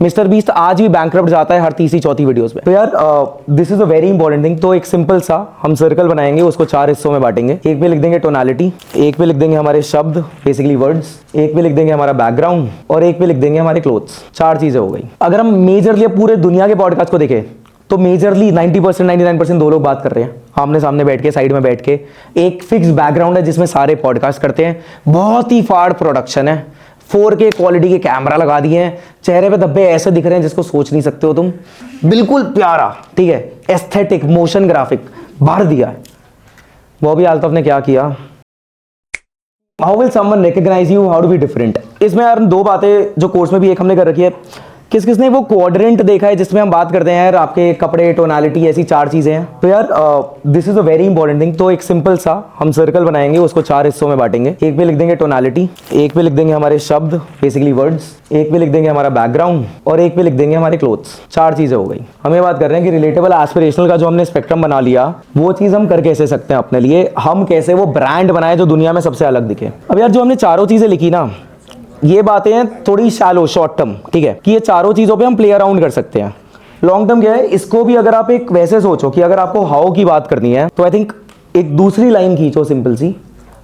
Mister beast आज भी bankrupt जाता है हर तीसरी चौथी वीडियोस पे। तो यार this is a very important thing. तो एक सिंपल सा हम सर्कल बनाएंगे, उसको 4 हिस्सों में बांटेंगे। एक पे लिख देंगे टोनालिटी, एक पे लिख देंगे हमारे शब्द बेसिकली वर्ड्स, एक पे लिख देंगे हमारा बैकग्राउंड और एक पे लिख देंगे हमारे क्लोथ्स। 4 चीजें हो गई। अगर हम मेजरली पूरे दुनिया के पॉडकास्ट को देखें तो मेजरली 90% 99% दो लोग बात कर रहे हैं आमने सामने बैठ के, साइड में बैठ के। एक फिक्स बैकग्राउंड है जिसमें सारे पॉडकास्ट करते हैं। बहुत ही फाड़ प्रोडक्शन है, 4K क्वालिटी के कैमरा लगा दिए हैं, चेहरे पे धब्बे ऐसे दिख रहे हैं जिसको सोच नहीं सकते हो तुम। बिल्कुल प्यारा, ठीक है, एस्थेटिक मोशन ग्राफिक भर दिया है। बॉबी आल्तफ ने क्या किया? How will someone recognise you, how to be different. इसमें यार 2 बातें जो कोर्स में भी एक हमने कर रखी है। किस किसने वो क्वाड्रेंट देखा है जिसमें हम बात करते हैं यार आपके कपड़े, टोनालिटी, ऐसी 4 चीजें हैं। तो यार this is a very important thing. तो एक सिंपल सा हम सर्कल बनाएंगे, उसको 4 हिस्सों में बांटेंगे। एक पे लिख देंगे टोनालिटी, एक पे लिख देंगे हमारे शब्द बेसिकली वर्ड्स, एक पे लिख देंगे हमारा बैकग्राउंड और एक पे लिख देंगे हमारे क्लोथ्स। 4 चीजें हो गई। हम ये बात कर रहे हैं कि रिलेटेबल एस्पिरेशनल का जो हमने स्पेक्ट्रम बना लिया, वो चीज हम कर कैसे सकते हैं अपने लिए, हम कैसे वो ब्रांड बनाए जो दुनिया में सबसे अलग दिखे। अब यार जो हमने चारों चीजें लिखी ना, ये बातें हैं थोड़ी शैलो शॉर्ट टर्म, ठीक है, कि ये चारों चीजों पे हम प्ले अराउंड कर सकते हैं। लॉन्ग टर्म क्या है, इसको भी अगर आप एक वैसे सोचो कि अगर आपको हाउ की बात करनी है तो आई थिंक एक दूसरी लाइन खींचो सिंपल सी।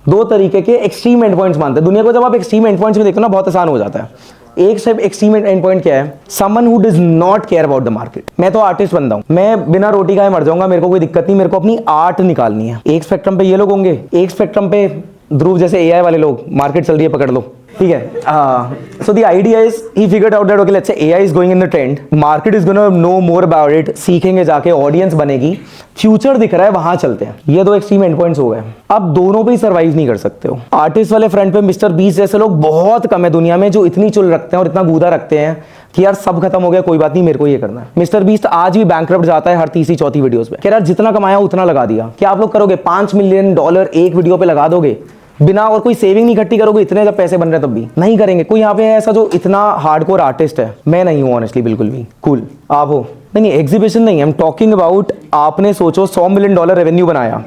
2 तरीके के एक्सट्रीम एंड पॉइंट्स मानते हैं दुनिया को। जब आप एक्सट्रीम एंड पॉइंट्स में देखो ना, बहुत आसान हो जाता है। एक स्टेप एक्सट्रीम एंड पॉइंट क्या है? Someone who does not care about the market. मैं तो आर्टिस्ट बनता हूं, मैं बिना रोटी खाए मर जाऊंगा, मेरे को कोई दिक्कत नहीं, मेरे को अपनी आर्ट निकालनी है। एक स्पेक्ट्रम पे ये लोग होंगे, एक स्पेक्ट्रम पे ध्रुव जैसे एआई वाले लोग, मार्केट चल रही है पकड़ लो, ठीक है। So the idea is he figured out that okay let's say AI is going in the trend, market is gonna know more about it, सीखेंगे जाके, ऑडियंस बनेगी, फ्यूचर दिख रहा है, वहां चलते हैं। ये 2 एक्सट्रीम एंड पॉइंट्स हो गए। अब दोनों पे ही सर्वाइव नहीं कर सकते हो। आर्टिस्ट वाले फ्रंट पे मिस्टर बीस्ट जैसे लोग बहुत कम है दुनिया में जो इतनी चुल रखते हैं और इतना गूदा रखते हैं कि यार सब खत्म हो गया, कोई बात नहीं, मेरे को ये करना है। मिस्टर बीस्ट आज भी बैंकरप्ट जाता है हर तीसरी चौथी वीडियोस पे। कह यार जितना कमाया उतना लगा दिया। क्या आप लोग करोगे? $5 मिलियन एक वीडियो पे लगा दोगे बिना, और कोई सेविंग नहीं इकट्ठी करोगे? इतने जब पैसे बन रहे हैं तब भी नहीं करेंगे। कोई यहाँ पे है ऐसा जो इतना हार्डकोर आर्टिस्ट है? मैं नहीं हूँ ऑनेस्टली, बिल्कुल भी। कूल आप हो? नहीं, एग्जीबिशन नहीं, आई एम टॉकिंग अबाउट, आपने सोचो $100 मिलियन रेवेन्यू बनाया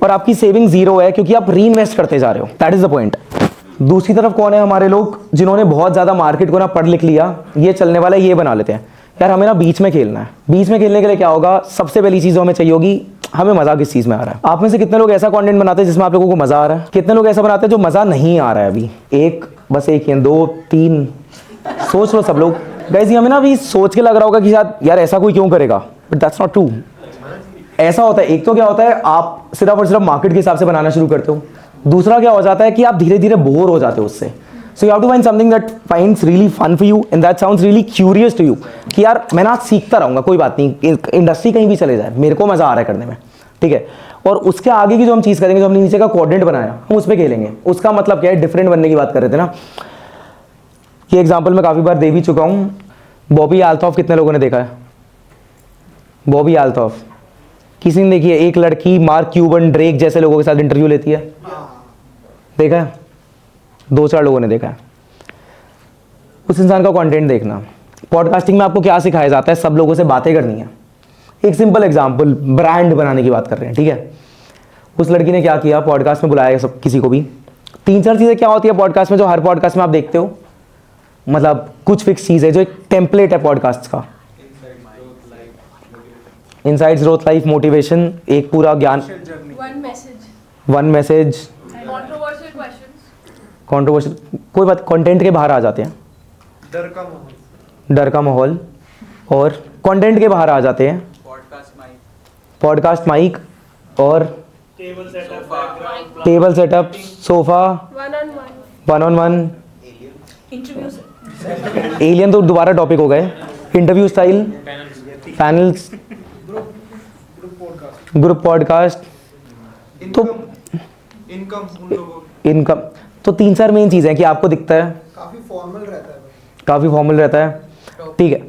और आपकी सेविंग 0 है क्योंकि आप री इन्वेस्ट करते जा रहे हो। That is the point. दूसरी तरफ कौन है? हमारे लोग जिन्होंने बहुत ज्यादा मार्केट को ना पढ़ लिख लिया, ये चलने वाला है, ये बना लेते हैं। यार हमें ना बीच में खेलना है। बीच में खेलने के लिए क्या होगा? सबसे पहली चीज हमें चाहिए होगी, हमें मजा किस चीज में आ रहा है। आप में से कितने लोग ऐसा कंटेंट बनाते हैं जिसमें आप लोगों को मजा आ रहा है? कितने लोग ऐसा बनाते हैं जो मजा नहीं आ रहा है अभी? एक, बस एक ही, 2 3 सोच लो सब लोग। गाइस हमें ना अभी सोच के लग रहा होगा कि यार ऐसा कोई क्यों करेगा, बट दैट्स नॉट ट्रू। ऐसा होता है, एक तो क्या होता है, आप सिर्फ और सिर्फ मार्केट के हिसाब से बनाना शुरू करते हो। दूसरा क्या हो जाता है कि आप धीरे धीरे बोर हो जाते हो उससे। So you have to find something that finds really fun for you and that sounds really curious to you कि यार मैं ना सीखता रहूंगा, कोई बात नहीं, इंडस्ट्री कहीं भी चले जाए, मेरे को मजा आ रहा है करने में, ठीक है। और उसके आगे की जो हम चीज करेंगे, जो हमने नीचे का क्वाड्रेंट बनाया, हम उस पर खेलेंगे। उसका मतलब क्या है? डिफरेंट बनने की बात कर रहे थे ना। ये एग्जाम्पल मैं काफी बार दे भी चुका हूं। बॉबी आल्तफ कितने लोगों ने देखा है? बॉबी आल्तफ किसी ने देखी है? एक लड़की मार्क क्यूबन, ड्रेक जैसे लोगों के साथ इंटरव्यू लेती है, देखा है? 2-4 लोगों ने देखा है। उस इंसान का कंटेंट देखना। पॉडकास्टिंग में आपको क्या सिखाया जाता है? सब लोगों से बातें करनी है। एक सिंपल एग्जांपल, ब्रांड बनाने की बात कर रहे हैं, ठीक है। उस लड़की ने क्या किया? पॉडकास्ट में बुलाया सब किसी को भी। 3-4 चीजें क्या होती है पॉडकास्ट में जो हर पॉडकास्ट में आप देखते हो? मतलब कुछ फिक्स चीज है जो एक टेम्पलेट है पॉडकास्ट का। इनसाइट्स, ग्रोथ, लाइफ, मोटिवेशन, एक पूरा ज्ञान, वन मैसेज, कंट्रोवर्शियल, कोई बात, कंटेंट के बाहर आ जाते हैं। डर का माहौल और कंटेंट के बाहर आ जाते हैं। पॉडकास्ट माइक और table setup, sofa, one on one, alien तो दोबारा टॉपिक हो गए, interview style, panels, group podcast, तो इनकम। तो 3-4 मेन चीजें कि आपको दिखता है काफी फॉर्मल रहता है, ठीक है।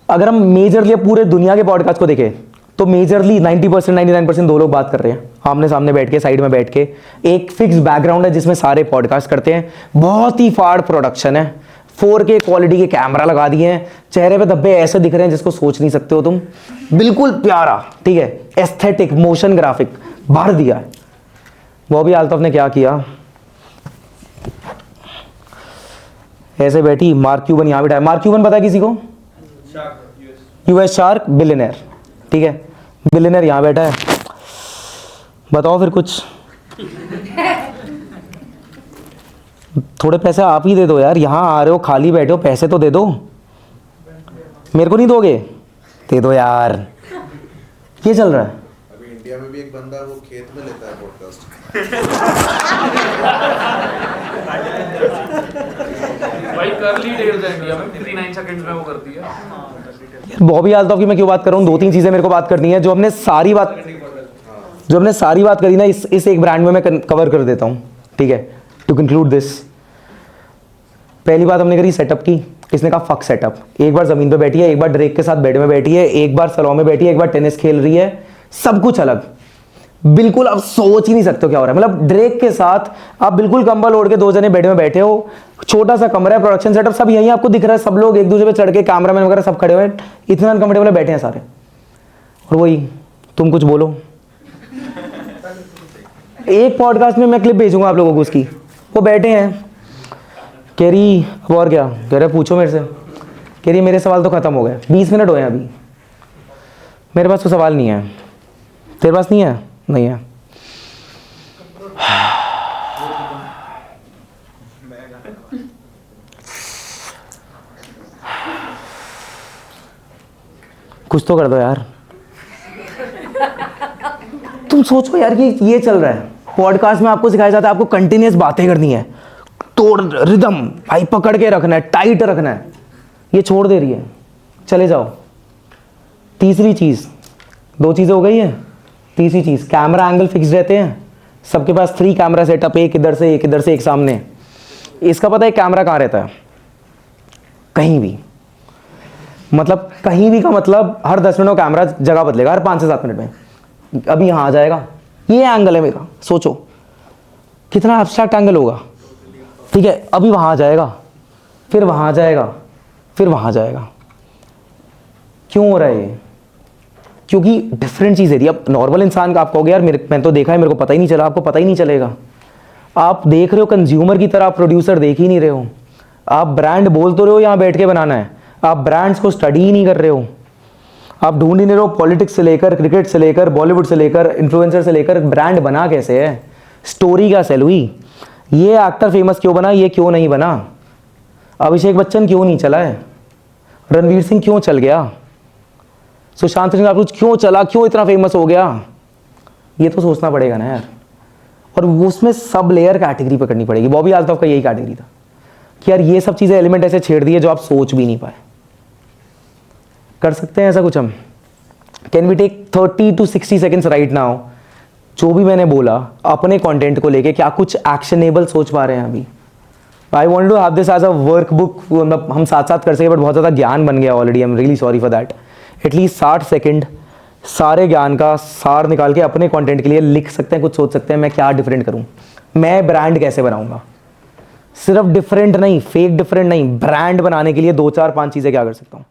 अगर हम मेजरली पूरे दुनिया के पॉडकास्ट को देखें तो मेजरली 90% 99% 2 लोग बात कर रहे हैं आमने सामने बैठ के, साइड में बैठ के। एक फिक्स बैकग्राउंड है जिसमें सारे पॉडकास्ट करते हैं। बहुत ही फाड़ प्रोडक्शन है, 4K क्वालिटी के कैमरा लगा दिए हैं, चेहरे पे धब्बे ऐसे दिख रहे हैं जिसको सोच नहीं सकते हो तुम। बिल्कुल प्यारा, ठीक है, एस्थेटिक मोशन ग्राफिक भर दिया है। बॉबी आल्तफ ने क्या किया? ऐसे बैठी, मार्क क्यूबन यहाँ बैठा है। मार्क क्यूबन पता है किसी को? यूएस शार्क बिलियनर, ठीक है, बिलियनर यहाँ बैठा है। बताओ फिर कुछ, थोड़े पैसे आप ही दे दो यार, यहाँ आ रहे हो खाली बैठे हो, पैसे तो दे दो। मेरे को नहीं दोगे? दे दो यार। ये चल रहा है अभी इंडिया में भी एक बंदा वो खेत में लेता है पॉडकास्ट। भाई कर्ली टेल्स है इंडिया में 59 सेकंड्स में वो करती है। यार बॉबी आल्तोफ की मैं क्यों बात कर रहा हूँ? 2-3 चीजें मेरे को बात करनी है। जो हमने सारी बात करी ना, इस एक ब्रांड में मैं कवर कर देता हूँ, ठीक है, टू कंक्लूड दिस। पहली बात हमने करी सेटअप की। इसने कहा फक सेटअप। एक बार जमीन पे बैठी है, एक बार ड्रेक के साथ बेड में बैठी है, एक बार सलॉन में बैठी है, एक बार टेनिस खेल रही है, सब कुछ अलग। बिल्कुल आप सोच ही नहीं सकते हो क्या हो रहा है। मतलब ड्रेक के साथ आप बिल्कुल कंबल ओढ़ के 2 जने बेड में बैठे हो, छोटा सा कमरा है, प्रोडक्शन सेटअप सब यहीं आपको दिख रहा है, सब लोग एक दूसरे पे चढ़ के, कैमरामैन वगैरह सब खड़े हुए हैं, इतना अनकंफर्टेबल बैठे हैं सारे। और वही तुम कुछ बोलो। एक पॉडकास्ट में मैं क्लिप भेजूंगा आप लोगों को उसकी, वो बैठे हैं, कह रही अब और क्या, कह रहे पूछो मेरे से, कह रही मेरे सवाल तो खत्म हो गए, 20 मिनट हुए हैं अभी, मेरे पास तो सवाल नहीं है। तेरे पास नहीं है? नहीं है। कुछ तो कर दो यार। तुम सोचो यार कि ये चल रहा है पॉडकास्ट में, आपको सिखाया जाता है आपको कंटिन्यूअस बातें करनी है, तोड़ रिदम भाई पकड़ के रखना है, टाइट रखना है। ये छोड़ दे रही है, चले जाओ। तीसरी चीज, 2 चीजें हो गई है। तीसरी चीज, कैमरा एंगल फिक्स रहते हैं सबके पास, 3 कैमरा सेटअप, एक इधर से, एक इधर से, एक सामने। इसका पता है कैमरा कहाँ रहता है? कहीं भी। मतलब कहीं भी का मतलब हर 10 मिनट में कैमरा जगह बदलेगा, हर 5 से 7 मिनट में। अभी यहाँ आ जाएगा, ये एंगल है मेरा, सोचो कितना एब्स्ट्रैक्ट एंगल होगा, ठीक है। अभी वहाँ आ जाएगा, फिर वहाँ आ जाएगा, फिर वहाँ जाएगा। क्यों हो रहा है ये? क्योंकि डिफरेंट चीज़ है रही। अब नॉर्मल इंसान का आप कहोगे यार मैंने तो देखा है, मेरे को पता ही नहीं चला। आपको पता ही नहीं चलेगा। आप देख रहे हो कंज्यूमर की तरह, आप प्रोड्यूसर देख ही नहीं रहे हो। आप ब्रांड बोल तो रहे हो यहाँ बैठ के बनाना है, आप ब्रांड्स को स्टडी ही नहीं कर रहे हो। आप ढूंढ ही नहीं रहे हो, पॉलिटिक्स से लेकर, क्रिकेट से लेकर, बॉलीवुड से लेकर, इन्फ्लुएंसर से लेकर, ब्रांड बना कैसे है, स्टोरी क्या सेल हुई, ये एक्टर फेमस क्यों बना, ये क्यों नहीं बना, अभिषेक बच्चन क्यों नहीं चला है, रणवीर सिंह क्यों चल गया, सुशांत सिंह राजपूत क्यों चला, क्यों इतना फेमस हो गया, ये तो सोचना पड़ेगा ना यार। और उसमें सब लेयर कैटेगरी पकड़नी पड़ेगी। बॉबी आल्तोफ का यही कैटेगरी था कि यार ये सब चीज़ें एलिमेंट ऐसे छेड़ दिए जो आप सोच भी नहीं पाए। कर सकते हैं ऐसा कुछ हम? Can we take 30 to 60 seconds right now? जो भी मैंने बोला अपने कंटेंट को लेके, क्या कुछ एक्शनेबल सोच पा रहे हैं अभी? I want to have this as a workbook, मतलब हम साथ साथ कर सके, बट बहुत ज़्यादा ज्ञान बन गया already. I am really sorry for that. At least 60 second सारे ज्ञान का सार निकाल के अपने कंटेंट के लिए लिख सकते हैं, कुछ सोच सकते हैं मैं क्या डिफरेंट करूं, मैं ब्रांड कैसे बनाऊंगा। सिर्फ डिफरेंट नहीं, फेक डिफरेंट नहीं, ब्रांड बनाने के लिए 2 4 5 चीज़ें क्या कर सकता हूँ।